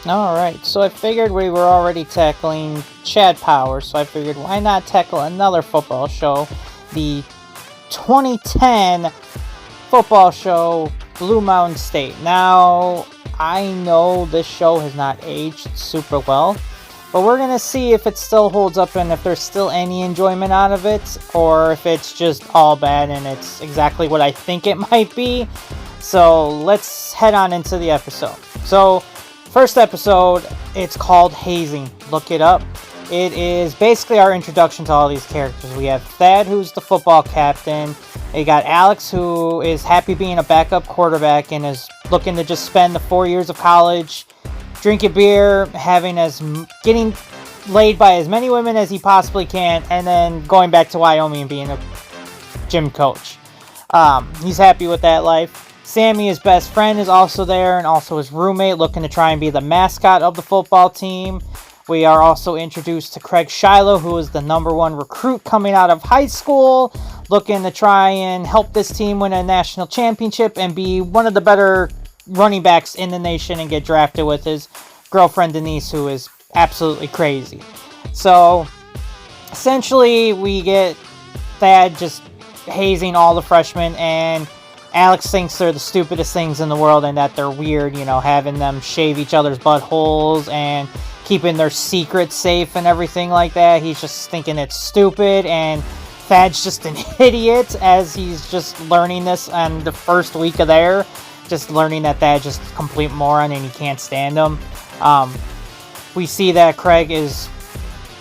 Alright, so I figured we were already tackling Chad Power, so I figured why not tackle another football show, the 2010 football show Blue Mountain State. Now, I know this show has not aged super well, but we're going to see if it still holds up and if there's still any enjoyment out of it, or if it's just all bad and it's exactly what I think it might be. So let's head on into the episode. So, first episode, it's called Hazing. Look it up. It is basically our introduction to all these characters. We have Thad, who's the football captain. We got Alex, who is happy being a backup quarterback and is looking to just spend the 4 years of college drinking beer, getting laid by as many women as he possibly can, and then going back to Wyoming and being a gym coach. He's happy with that life. Sammy, his best friend, is also there, and also his roommate, looking to try and be the mascot of the football team. We are also introduced to Craig Shiloh, who is the #1 recruit coming out of high school, looking to try and help this team win a national championship and be one of the better running backs in the nation and get drafted with his girlfriend Denise, who is absolutely crazy. So, essentially, we get Thad just hazing all the freshmen, and Alex thinks they're the stupidest things in the world and that they're weird, having them shave each other's buttholes and keeping their secrets safe and everything like that. He's just thinking it's stupid, and Thad's just an idiot as he's just learning this on the first week of there. Just learning that Thad's just a complete moron and he can't stand him. We see that Craig is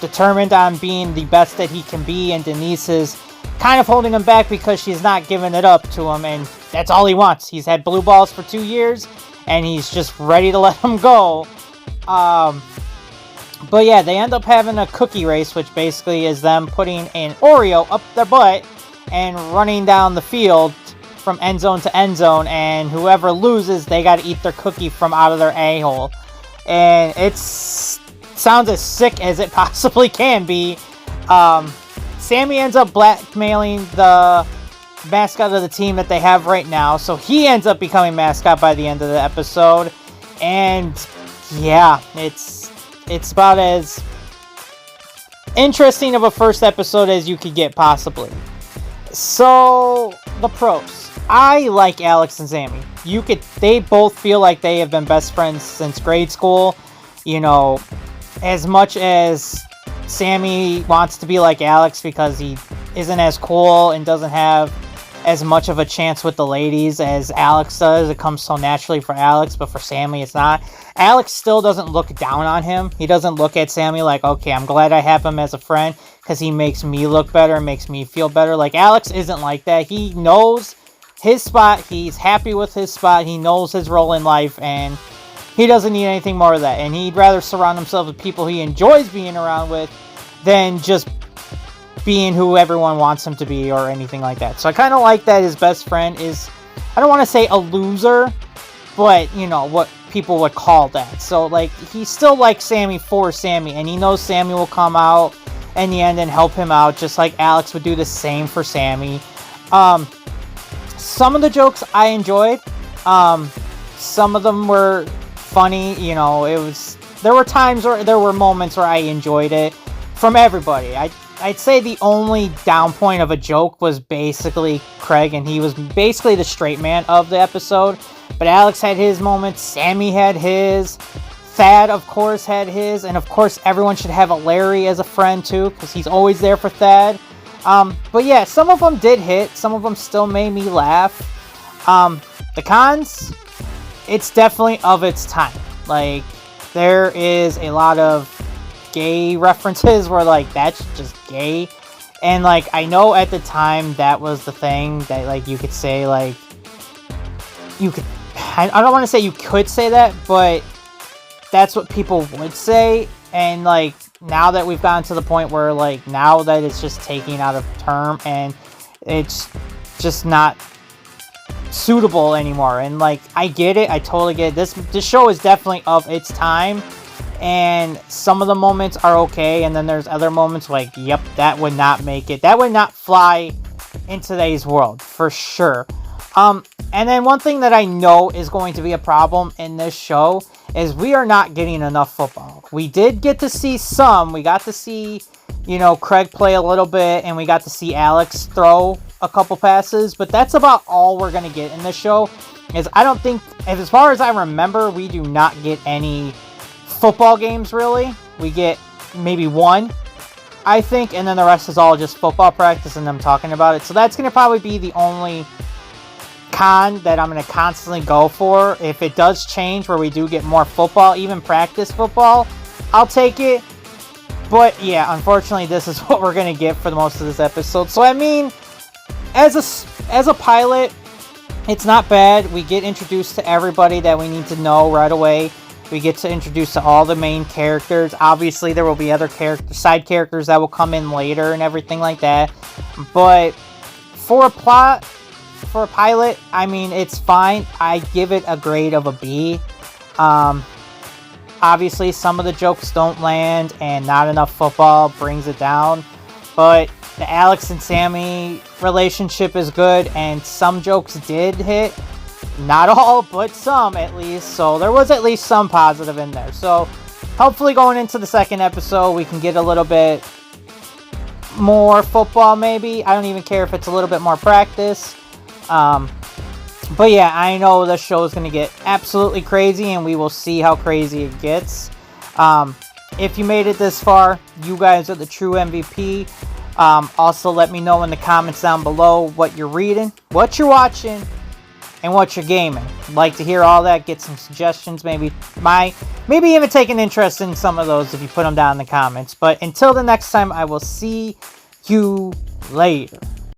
determined on being the best that he can be, and Denise is kind of holding him back because she's not giving it up to him, and that's all he wants. He's had blue balls for 2 years, and he's just ready to let him go. But yeah, they end up having a cookie race, which basically is them putting an Oreo up their butt and running down the field from end zone to end zone, and whoever loses, they got to eat their cookie from out of their a-hole. And it sounds as sick as it possibly can be. Sammy ends up blackmailing the mascot of the team that they have right now, so he ends up becoming mascot by the end of the episode. And yeah, it's about as interesting of a first episode as you could get, possibly. So, the pros. I like Alex and Sammy. They both feel like they have been best friends since grade school. As much as Sammy wants to be like Alex because he isn't as cool and doesn't have as much of a chance with the ladies as Alex does. It comes so naturally for Alex, but for Sammy it's not. Alex still doesn't look down on him. He doesn't look at Sammy like, okay, I'm glad I have him as a friend because he makes me look better, makes me feel better. Like, Alex isn't like that. He knows his spot. He's happy with his spot. He knows his role in life, and he doesn't need anything more of that. And he'd rather surround himself with people he enjoys being around with than just being who everyone wants him to be or anything like that. So I kind of like that his best friend is, I don't want to say a loser, but what people would call that. So like, he still likes Sammy for Sammy, and he knows Sammy will come out in the end and help him out, just like Alex would do the same for Sammy. Some of the jokes I enjoyed. Some of them were funny. There were moments where I enjoyed it from everybody. I'd say the only down point of a joke was basically Craig, and he was basically the straight man of the episode. But Alex had his moments, Sammy had his, Thad, of course, had his, and of course everyone should have a Larry as a friend too, because he's always there for Thad. But yeah, some of them did hit, some of them still made me laugh. The cons, it's definitely of its time. Like, there is a lot of gay references where like, that's just gay. And like, I know at the time that was the thing that like you could say, like, I don't want to say you could say that, but that's what people would say. And like, now that we've gotten to the point where like, now that it's just taking out of term and it's just not suitable anymore. And like, I get it, I totally get it. This show is definitely of its time, and some of the moments are okay, and then there's other moments like, yep, that would not make it, that would not fly in today's world for sure. And then one thing that I know is going to be a problem in this show is we are not getting enough football. We did get to see some. We got to see, Craig play a little bit, and we got to see Alex throw a couple passes, but that's about all we're going to get in this show. I don't think, as far as I remember, we do not get any football games, really. We get maybe one, I think, and then the rest is all just football practice and them talking about it. So that's going to probably be the only con that I'm going to constantly go for. If it does change where we do get more football, even practice football, I'll take it. But yeah, unfortunately, this is what we're going to get for the most of this episode. So I mean, as a pilot, it's not bad. We get introduced to everybody that we need to know right away. We get to introduce to all the main characters. Obviously, there will be other side characters that will come in later and everything like that. But for a plot, for a pilot, I mean, it's fine. I give it a grade of a B. Obviously, some of the jokes don't land, and not enough football brings it down. But the Alex and Sammy relationship is good, and some jokes did hit. Not all, but some at least. So there was at least some positive in there. So hopefully going into the second episode, we can get a little bit more football maybe. I don't even care if it's a little bit more practice. But yeah, I know the show is going to get absolutely crazy, and we will see how crazy it gets. If you made it this far, you guys are the true MVP. Also, let me know in the comments down below what you're reading, what you're watching, and what you're gaming. I'd like to hear all that, get some suggestions, maybe even take an interest in some of those if you put them down in the comments. But until the next time, I will see you later.